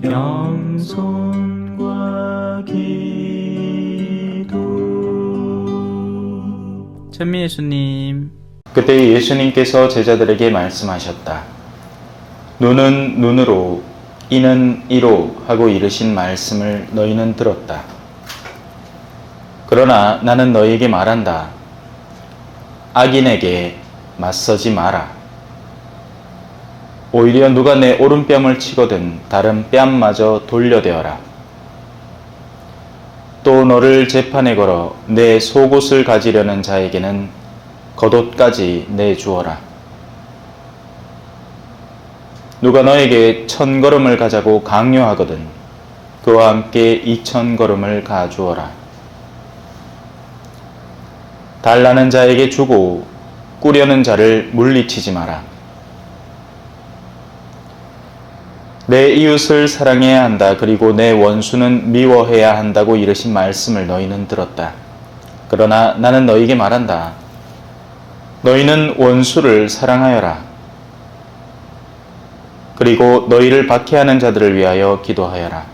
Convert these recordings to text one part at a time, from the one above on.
겸손과 기도. 찬미 예수님. 그때 예수님께서 제자들에게 말씀하셨다. 눈은 눈으로, 이는 이로 하고 이르신 말씀을 너희는 들었다. 그러나 나는 너희에게 말한다. 악인에게 맞서지 마라. 오히려 누가 내 오른뺨을 치거든 다른 뺨마저 돌려대어라. 또 너를 재판에 걸어 내 속옷을 가지려는 자에게는 겉옷까지 내주어라. 누가 너에게 1000걸음을 가자고 강요하거든 그와 함께 2000걸음을 가주어라. 달라는 자에게 주고 꾸려는 자를 물리치지 마라. 내 이웃을 사랑해야 한다. 그리고 내 원수는 미워해야 한다고 이르신 말씀을 너희는 들었다. 그러나 나는 너희에게 말한다. 너희는 원수를 사랑하여라. 그리고 너희를 박해하는 자들을 위하여 기도하여라.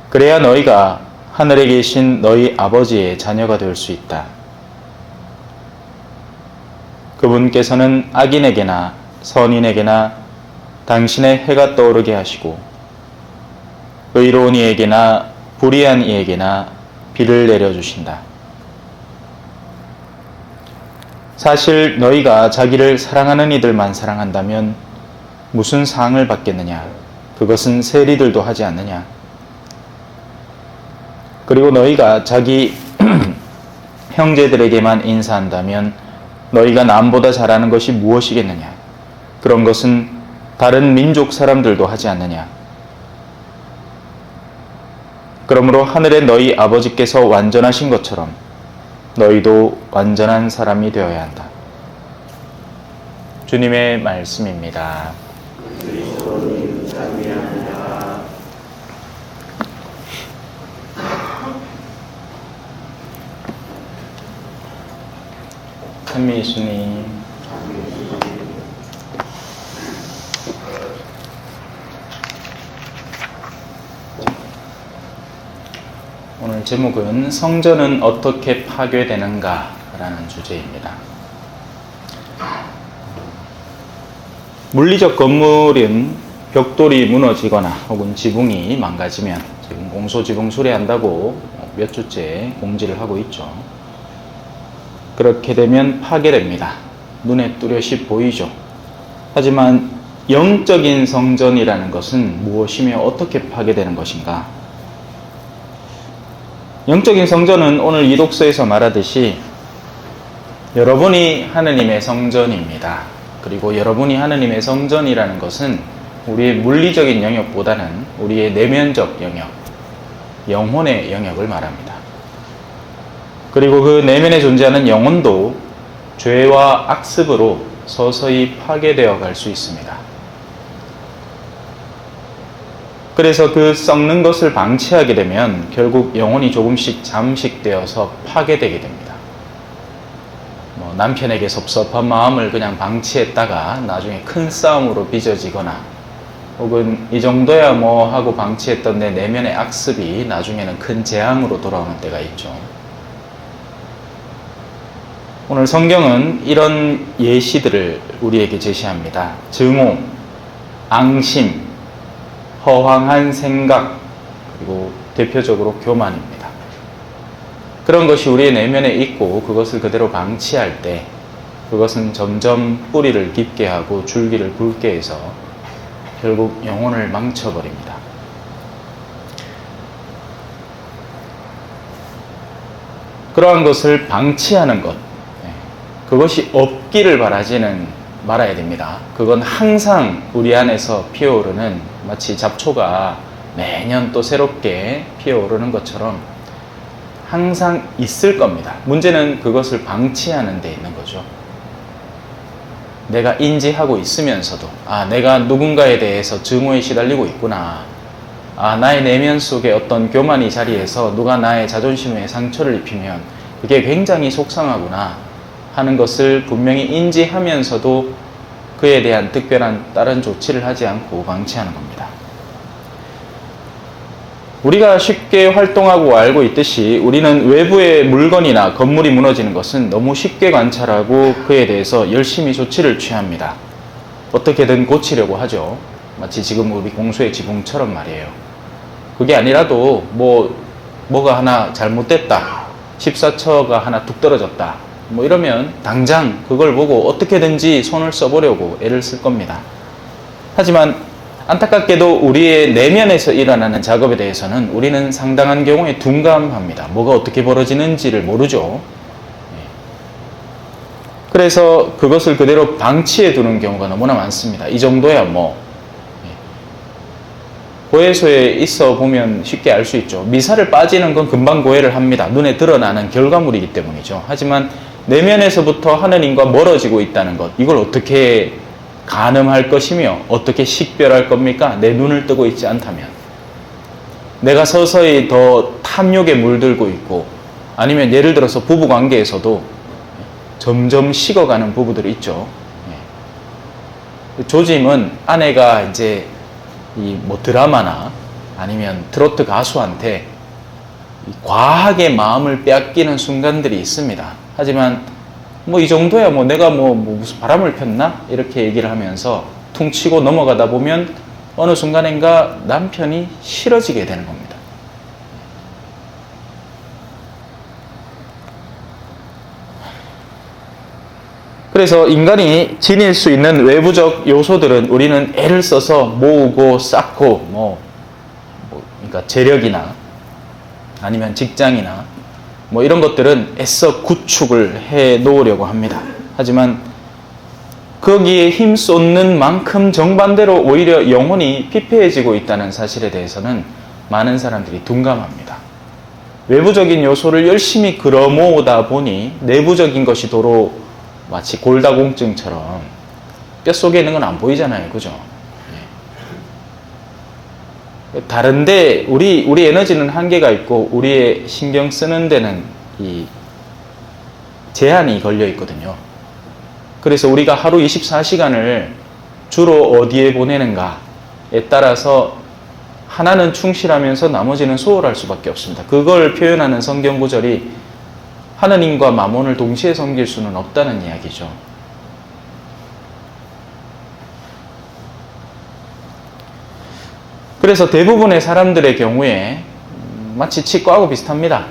그래야 너희가 하늘에 계신 너희 아버지의 자녀가 될 수 있다. 그분께서는 악인에게나 선인에게나 당신의 해가 떠오르게 하시고 의로운 이에게나 불의한 이에게나 비를 내려주신다. 사실 너희가 자기를 사랑하는 이들만 사랑한다면 무슨 상을 받겠느냐? 그것은 세리들도 하지 않느냐? 그리고 너희가 자기 형제들에게만 인사한다면 너희가 남보다 잘하는 것이 무엇이겠느냐? 그런 것은 다른 민족 사람들도 하지 않느냐? 그러므로 하늘에 너희 아버지께서 완전하신 것처럼 너희도 완전한 사람이 되어야 한다. 주님의 말씀입니다. 찬미 예수님. 오늘 제목은 성전은 어떻게 파괴되는가 라는 주제입니다. 물리적 건물은 벽돌이 무너지거나 혹은 지붕이 망가지면 지금 공소지붕 수리한다고 몇 주째 공지를 하고 있죠. 그렇게 되면 파괴됩니다. 눈에 뚜렷이 보이죠. 하지만 영적인 성전이라는 것은 무엇이며 어떻게 파괴되는 것인가? 영적인 성전은 오늘 이 독서에서 말하듯이 여러분이 하느님의 성전입니다. 그리고 여러분이 하느님의 성전이라는 것은 우리의 물리적인 영역보다는 우리의 내면적 영역, 영혼의 영역을 말합니다. 그리고 그 내면에 존재하는 영혼도 죄와 악습으로 서서히 파괴되어 갈 수 있습니다. 그래서 그 썩는 것을 방치하게 되면 결국 영혼이 조금씩 잠식되어서 파괴되게 됩니다. 남편에게 섭섭한 마음을 그냥 방치했다가 나중에 큰 싸움으로 빚어지거나 혹은 이 정도야 뭐 하고 방치했던 내 내면의 악습이 나중에는 큰 재앙으로 돌아오는 때가 있죠. 오늘 성경은 이런 예시들을 우리에게 제시합니다. 증오, 앙심, 허황한 생각, 그리고 대표적으로 교만입니다. 그런 것이 우리의 내면에 있고 그것을 그대로 방치할 때 그것은 점점 뿌리를 깊게 하고 줄기를 굵게 해서 결국 영혼을 망쳐버립니다. 그러한 것을 방치하는 것, 그것이 없기를 바라지는 말아야 됩니다. 그건 항상 우리 안에서 피어오르는 마치 잡초가 매년 또 새롭게 피어오르는 것처럼 항상 있을 겁니다. 문제는 그것을 방치하는 데 있는 거죠. 내가 인지하고 있으면서도 내가 누군가에 대해서 증오에 시달리고 있구나. 나의 내면 속에 어떤 교만이 자리해서 누가 나의 자존심에 상처를 입히면 그게 굉장히 속상하구나 하는 것을 분명히 인지하면서도 그에 대한 특별한 다른 조치를 하지 않고 방치하는 겁니다. 우리가 쉽게 활동하고 알고 있듯이 우리는 외부의 물건이나 건물이 무너지는 것은 너무 쉽게 관찰하고 그에 대해서 열심히 조치를 취합니다. 어떻게든 고치려고 하죠. 마치 지금 우리 공수의 지붕처럼 말이에요. 그게 아니라도 뭐가 하나 잘못됐다. 14처가 하나 툭 떨어졌다. 이러면 당장 그걸 보고 어떻게든지 손을 써보려고 애를 쓸 겁니다. 하지만 안타깝게도 우리의 내면에서 일어나는 작업에 대해서는 우리는 상당한 경우에 둔감합니다. 뭐가 어떻게 벌어지는지를 모르죠. 그래서 그것을 그대로 방치해 두는 경우가 너무나 많습니다. 이 정도야 고해소에 있어 보면 쉽게 알 수 있죠. 미사를 빠지는 건 금방 고해를 합니다. 눈에 드러나는 결과물이기 때문이죠. 하지만 내면에서부터 하느님과 멀어지고 있다는 것, 이걸 어떻게 가늠할 것이며 어떻게 식별할 겁니까? 내 눈을 뜨고 있지 않다면. 내가 서서히 더 탐욕에 물들고 있고, 아니면 예를 들어서 부부관계에서도 점점 식어가는 부부들이 있죠. 조짐은 아내가 이제 드라마나 아니면 트로트 가수한테 과하게 마음을 빼앗기는 순간들이 있습니다. 하지만 이 정도야 내가 무슨 바람을 폈나? 이렇게 얘기를 하면서 퉁치고 넘어가다 보면 어느 순간인가 남편이 싫어지게 되는 겁니다. 그래서 인간이 지닐 수 있는 외부적 요소들은 우리는 애를 써서 모으고 쌓고 그러니까 재력이나 아니면 직장이나 이런 것들은 애써 구축을 해 놓으려고 합니다. 하지만 거기에 힘 쏟는 만큼 정반대로 오히려 영혼이 피폐해지고 있다는 사실에 대해서는 많은 사람들이 둔감합니다. 외부적인 요소를 열심히 끌어모으다 보니 내부적인 것이 도로 마치 골다공증처럼 뼛속에 있는 건 안 보이잖아요. 그죠? 다른데 우리 에너지는 한계가 있고 우리의 신경 쓰는 데는 이 제한이 걸려 있거든요. 그래서 우리가 하루 24시간을 주로 어디에 보내는가에 따라서 하나는 충실하면서 나머지는 소홀할 수밖에 없습니다. 그걸 표현하는 성경 구절이 하느님과 마몬을 동시에 섬길 수는 없다는 이야기죠. 그래서 대부분의 사람들의 경우에 마치 치과하고 비슷합니다.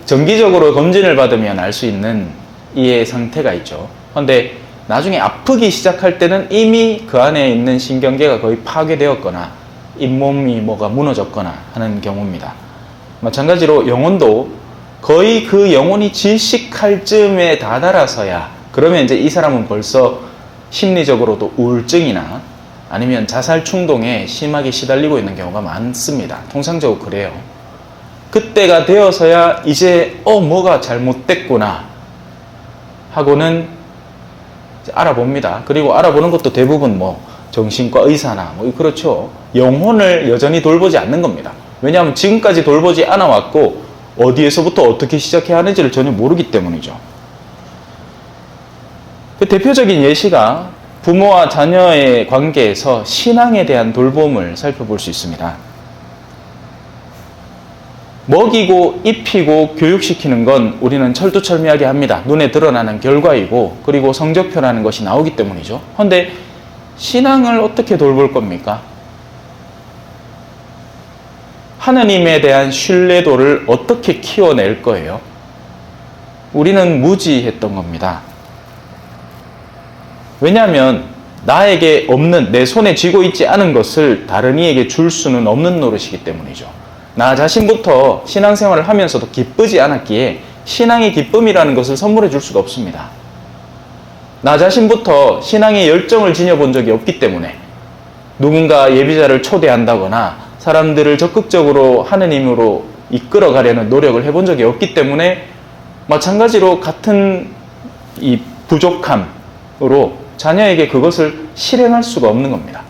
정기적으로 검진을 받으면 알 수 있는 이의 상태가 있죠. 그런데 나중에 아프기 시작할 때는 이미 그 안에 있는 신경계가 거의 파괴되었거나 잇몸이 무너졌거나 하는 경우입니다. 마찬가지로 영혼도 거의 그 영혼이 질식할 쯤에 다다라서야, 그러면 이제 이 사람은 벌써 심리적으로도 우울증이나 아니면 자살 충동에 심하게 시달리고 있는 경우가 많습니다. 통상적으로 그래요. 그때가 되어서야 이제 뭐가 잘못됐구나 하고는 알아봅니다. 그리고 알아보는 것도 대부분 정신과 의사나 그렇죠. 영혼을 여전히 돌보지 않는 겁니다. 왜냐하면 지금까지 돌보지 않아 왔고 어디에서부터 어떻게 시작해야 하는지를 전혀 모르기 때문이죠. 그 대표적인 예시가 부모와 자녀의 관계에서 신앙에 대한 돌봄을 살펴볼 수 있습니다. 먹이고 입히고 교육시키는 건 우리는 철두철미하게 합니다. 눈에 드러나는 결과이고 그리고 성적표라는 것이 나오기 때문이죠. 그런데 신앙을 어떻게 돌볼 겁니까? 하나님에 대한 신뢰도를 어떻게 키워낼 거예요? 우리는 무지했던 겁니다. 왜냐하면 나에게 없는, 내 손에 쥐고 있지 않은 것을 다른 이에게 줄 수는 없는 노릇이기 때문이죠. 나 자신부터 신앙생활을 하면서도 기쁘지 않았기에 신앙의 기쁨이라는 것을 선물해 줄 수가 없습니다. 나 자신부터 신앙의 열정을 지녀본 적이 없기 때문에 누군가 예비자를 초대한다거나 사람들을 적극적으로 하느님으로 이끌어가려는 노력을 해본 적이 없기 때문에 마찬가지로 같은 이 부족함으로 자녀에게 그것을 실행할 수가 없는 겁니다.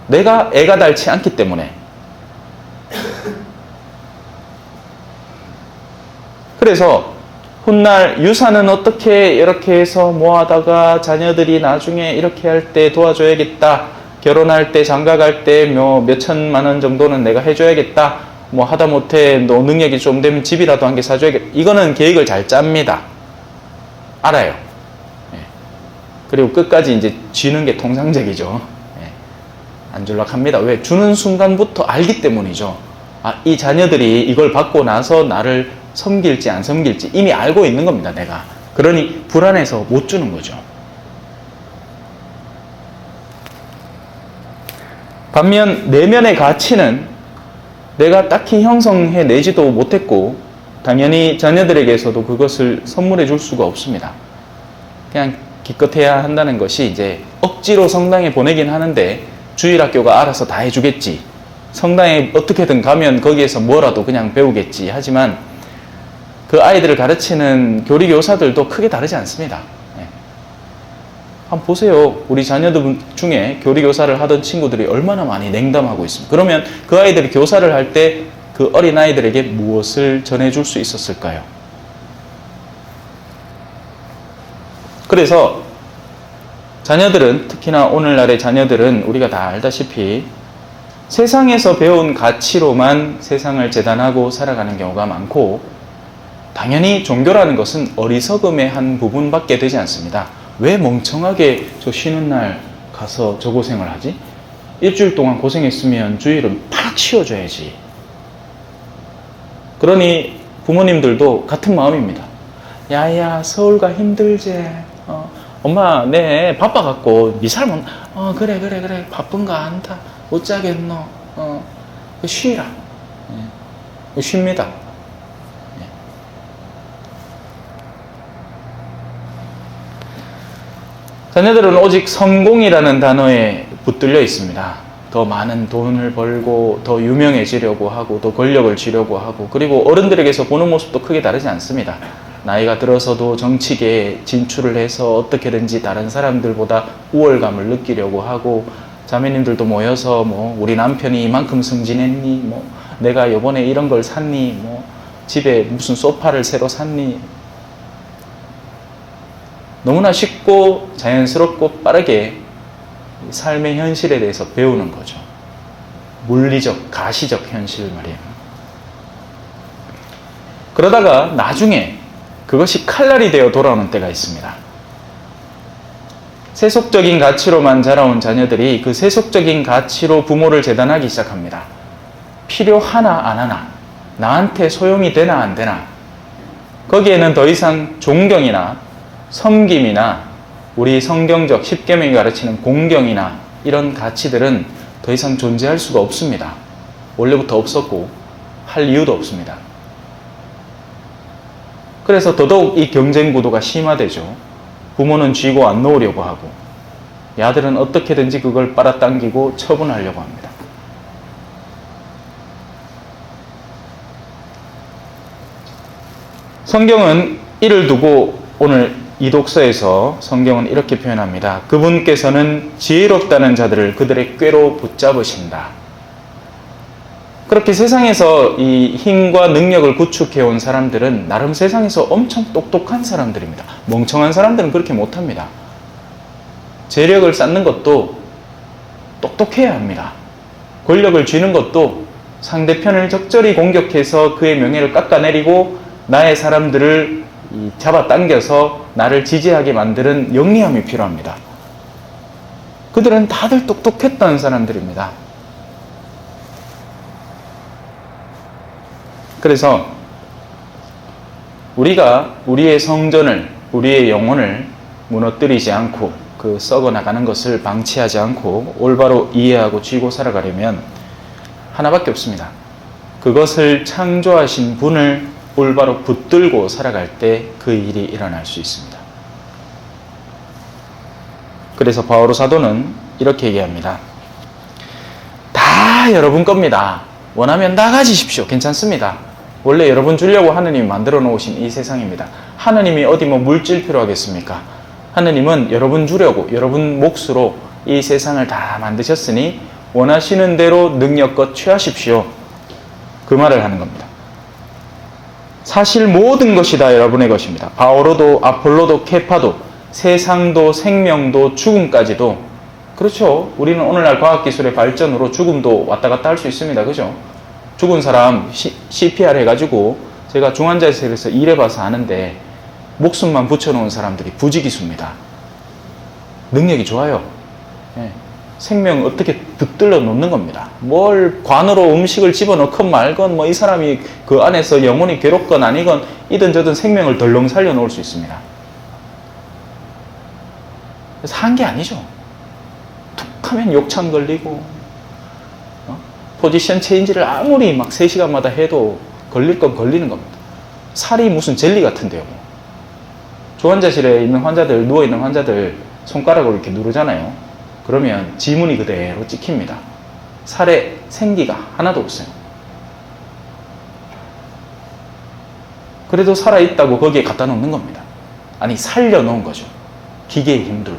내가 애가 닳지 않기 때문에. 그래서 훗날 유산은 어떻게 이렇게 해서 모아다가 자녀들이 나중에 이렇게 할 때 도와줘야겠다. 결혼할 때 장가 갈 때 몇 천만 원 정도는 내가 해줘야겠다. 뭐 하다못해 너 능력이 좀 되면 집이라도 한 개 사줘야겠다. 이거는 계획을 잘 짭니다. 알아요. 예. 그리고 끝까지 이제 쥐는 게 통상적이죠. 예. 안줄락합니다. 왜? 주는 순간부터 알기 때문이죠. 아, 이 자녀들이 이걸 받고 나서 나를 섬길지 안 섬길지 이미 알고 있는 겁니다, 내가. 그러니 불안해서 못 주는 거죠. 반면 내면의 가치는 내가 딱히 형성해 내지도 못했고 당연히 자녀들에게서도 그것을 선물해 줄 수가 없습니다. 그냥 기껏해야 한다는 것이 이제 억지로 성당에 보내긴 하는데 주일학교가 알아서 다 해주겠지. 성당에 어떻게든 가면 거기에서 뭐라도 그냥 배우겠지. 하지만 그 아이들을 가르치는 교리교사들도 크게 다르지 않습니다. 네. 한번 보세요. 우리 자녀들 중에 교리교사를 하던 친구들이 얼마나 많이 냉담하고 있습니다. 그러면 그 아이들이 교사를 할 때 그 어린아이들에게 무엇을 전해줄 수 있었을까요? 그래서 자녀들은, 특히나 오늘날의 자녀들은 우리가 다 알다시피 세상에서 배운 가치로만 세상을 재단하고 살아가는 경우가 많고, 당연히 종교라는 것은 어리석음의 한 부분밖에 되지 않습니다. 왜 멍청하게 저 쉬는 날 가서 저 고생을 하지? 일주일 동안 고생했으면 주일은 팍 쉬어줘야지. 그러니 부모님들도 같은 마음입니다. 야야, 서울 가 힘들지? 엄마, 네, 바빠갖고 니 살면 그래 바쁜가 안다. 어쩌겠노? 쉬라. 쉽니다. 자녀들은 오직 성공이라는 단어에 붙들려 있습니다. 더 많은 돈을 벌고 더 유명해지려고 하고 더 권력을 쥐려고 하고, 그리고 어른들에게서 보는 모습도 크게 다르지 않습니다. 나이가 들어서도 정치계에 진출을 해서 어떻게든지 다른 사람들보다 우월감을 느끼려고 하고, 자매님들도 모여서 뭐 우리 남편이 이만큼 승진했니, 뭐 내가 이번에 이런 걸 샀니, 뭐 집에 무슨 소파를 새로 샀니. 너무나 쉽고 자연스럽고 빠르게 삶의 현실에 대해서 배우는 거죠. 물리적, 가시적 현실 말이에요. 그러다가 나중에 그것이 칼날이 되어 돌아오는 때가 있습니다. 세속적인 가치로만 자라온 자녀들이 그 세속적인 가치로 부모를 재단하기 시작합니다. 필요하나 안 하나, 나한테 소용이 되나 안 되나, 거기에는 더 이상 존경이나 섬김이나 우리 성경적 십계명이 가르치는 공경이나 이런 가치들은 더 이상 존재할 수가 없습니다. 원래부터 없었고 할 이유도 없습니다. 그래서 더더욱 이 경쟁 구도가 심화되죠. 부모는 쥐고 안 놓으려고 하고, 야들은 어떻게든지 그걸 빨아당기고 처분하려고 합니다. 성경은 이를 두고 오늘 이 독서에서 성경은 이렇게 표현합니다. 그분께서는 지혜롭다는 자들을 그들의 꾀로 붙잡으신다. 그렇게 세상에서 이 힘과 능력을 구축해온 사람들은 나름 세상에서 엄청 똑똑한 사람들입니다. 멍청한 사람들은 그렇게 못합니다. 재력을 쌓는 것도 똑똑해야 합니다. 권력을 쥐는 것도 상대편을 적절히 공격해서 그의 명예를 깎아내리고 나의 사람들을 잡아당겨서 나를 지지하게 만드는 영리함이 필요합니다. 그들은 다들 똑똑했던 사람들입니다. 그래서 우리가 우리의 성전을, 우리의 영혼을 무너뜨리지 않고 그 썩어나가는 것을 방치하지 않고 올바로 이해하고 쥐고 살아가려면 하나밖에 없습니다. 그것을 창조하신 분을 올바로 붙들고 살아갈 때 그 일이 일어날 수 있습니다. 그래서 바오로 사도는 이렇게 얘기합니다. 다 여러분 겁니다. 원하면 다 가지십시오. 괜찮습니다. 원래 여러분 주려고 하느님이 만들어 놓으신 이 세상입니다. 하느님이 어디 뭐 물질표로 하겠습니까? 하느님은 여러분 주려고 여러분 몫으로 이 세상을 다 만드셨으니 원하시는 대로 능력껏 취하십시오. 그 말을 하는 겁니다. 사실 모든 것이 다 여러분의 것입니다. 바오로도 아폴로도 케파도 세상도 생명도 죽음까지도 그렇죠. 우리는 오늘날 과학기술의 발전으로 죽음도 왔다 갔다 할 수 있습니다. 그죠? 죽은 사람 CPR 해가지고 제가 중환자실에서 일해봐서 아는데 목숨만 붙여놓은 사람들이 부지기수입니다. 능력이 좋아요. 예. 생명 어떻게 붙들러 놓는 겁니다. 뭘 관으로 음식을 집어넣건 말건 뭐 이 사람이 그 안에서 영혼이 괴롭건 아니건 이든 저든 생명을 덜렁 살려 놓을 수 있습니다. 그래서 한 게 아니죠. 툭 하면 욕창 걸리고 포지션 체인지를 아무리 막 3시간마다 해도 걸릴 건 걸리는 겁니다. 살이 무슨 젤리 같은데요. 뭐. 중환자실에 있는 환자들, 누워있는 환자들 손가락으로 이렇게 누르잖아요. 그러면 지문이 그대로 찍힙니다. 살에 생기가 하나도 없어요. 그래도 살아있다고 거기에 갖다 놓는 겁니다. 아니, 살려놓은 거죠. 기계의 힘들로.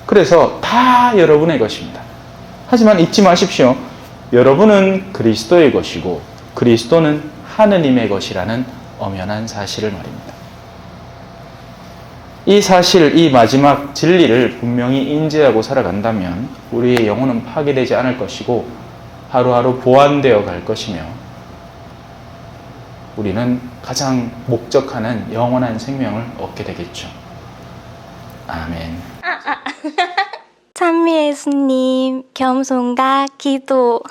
그래서 다 여러분의 것입니다. 하지만 잊지 마십시오. 여러분은 그리스도의 것이고 그리스도는 하느님의 것이라는 엄연한 사실을 말입니다. 이 사실, 이 마지막 진리를 분명히 인지하고 살아간다면 우리의 영혼은 파괴되지 않을 것이고 하루하루 보완되어 갈 것이며 우리는 가장 목적하는 영원한 생명을 얻게 되겠죠. 아멘. 찬미 예수님, 겸손과 기도.